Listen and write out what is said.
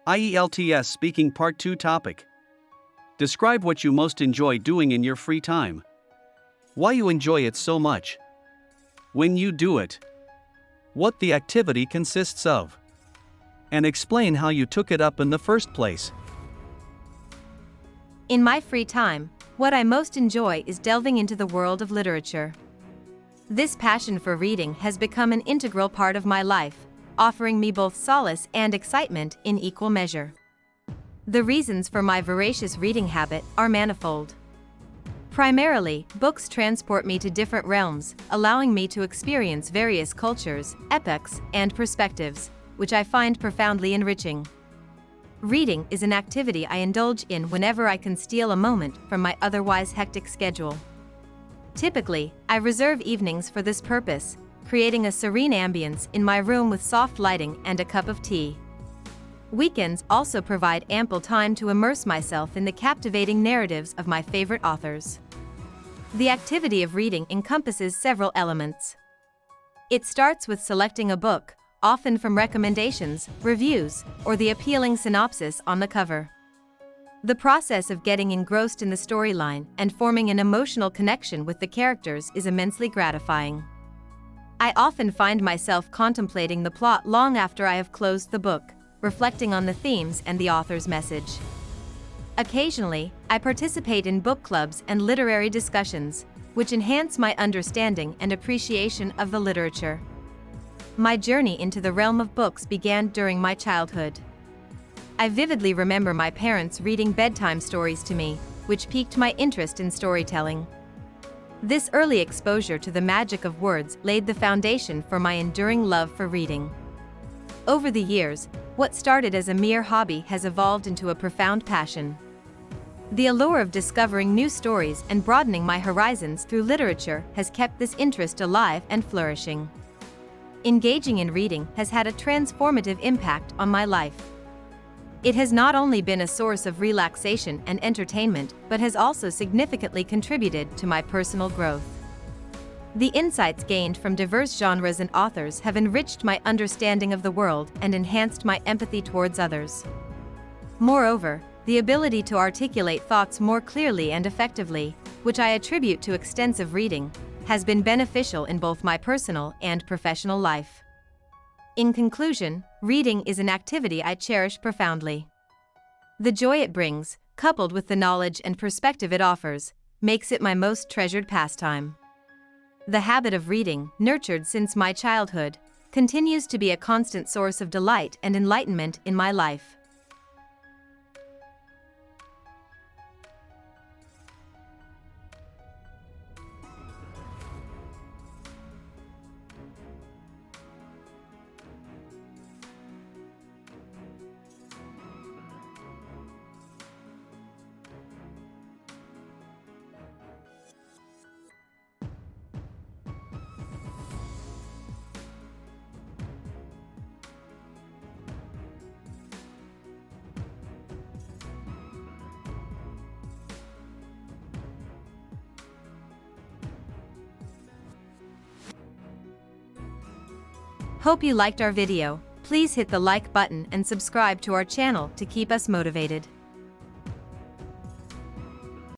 IELTS Speaking Part 2 Topic. Describe what you most enjoy doing in your free time. Why you enjoy it so much. When you do it. What the activity consists of. And explain how you took it up in the first place. In my free time, what I most enjoy is delving into the world of literature. This passion for reading has become an integral part of my life, offering me both solace and excitement in equal measure. The reasons for my voracious reading habit are manifold. Primarily, books transport me to different realms, allowing me to experience various cultures, epochs, and perspectives, which I find profoundly enriching. Reading is an activity I indulge in whenever I can steal a moment from my otherwise hectic schedule. Typically, I reserve evenings for this purpose, creating a serene ambience in my room with soft lighting and a cup of tea. Weekends also provide ample time to immerse myself in the captivating narratives of my favorite authors. The activity of reading encompasses several elements. It starts with selecting a book, often from recommendations, reviews, or the appealing synopsis on the cover. The process of getting engrossed in the storyline and forming an emotional connection with the characters is immensely gratifying. I often find myself contemplating the plot long after I have closed the book, reflecting on the themes and the author's message. Occasionally, I participate in book clubs and literary discussions, which enhance my understanding and appreciation of the literature. My journey into the realm of books began during my childhood. I vividly remember my parents reading bedtime stories to me, which piqued my interest in storytelling. This early exposure to the magic of words laid the foundation for my enduring love for reading. Over the years, what started as a mere hobby has evolved into a profound passion. The allure of discovering new stories and broadening my horizons through literature has kept this interest alive and flourishing. Engaging in reading has had a transformative impact on my life. It has not only been a source of relaxation and entertainment, but has also significantly contributed to my personal growth. The insights gained from diverse genres and authors have enriched my understanding of the world and enhanced my empathy towards others. Moreover, the ability to articulate thoughts more clearly and effectively, which I attribute to extensive reading, has been beneficial in both my personal and professional life. In conclusion, reading is an activity I cherish profoundly. The joy it brings, coupled with the knowledge and perspective it offers, makes it my most treasured pastime. The habit of reading, nurtured since my childhood, continues to be a constant source of delight and enlightenment in my life. Hope you liked our video. Please hit the like button and subscribe to our channel to keep us motivated.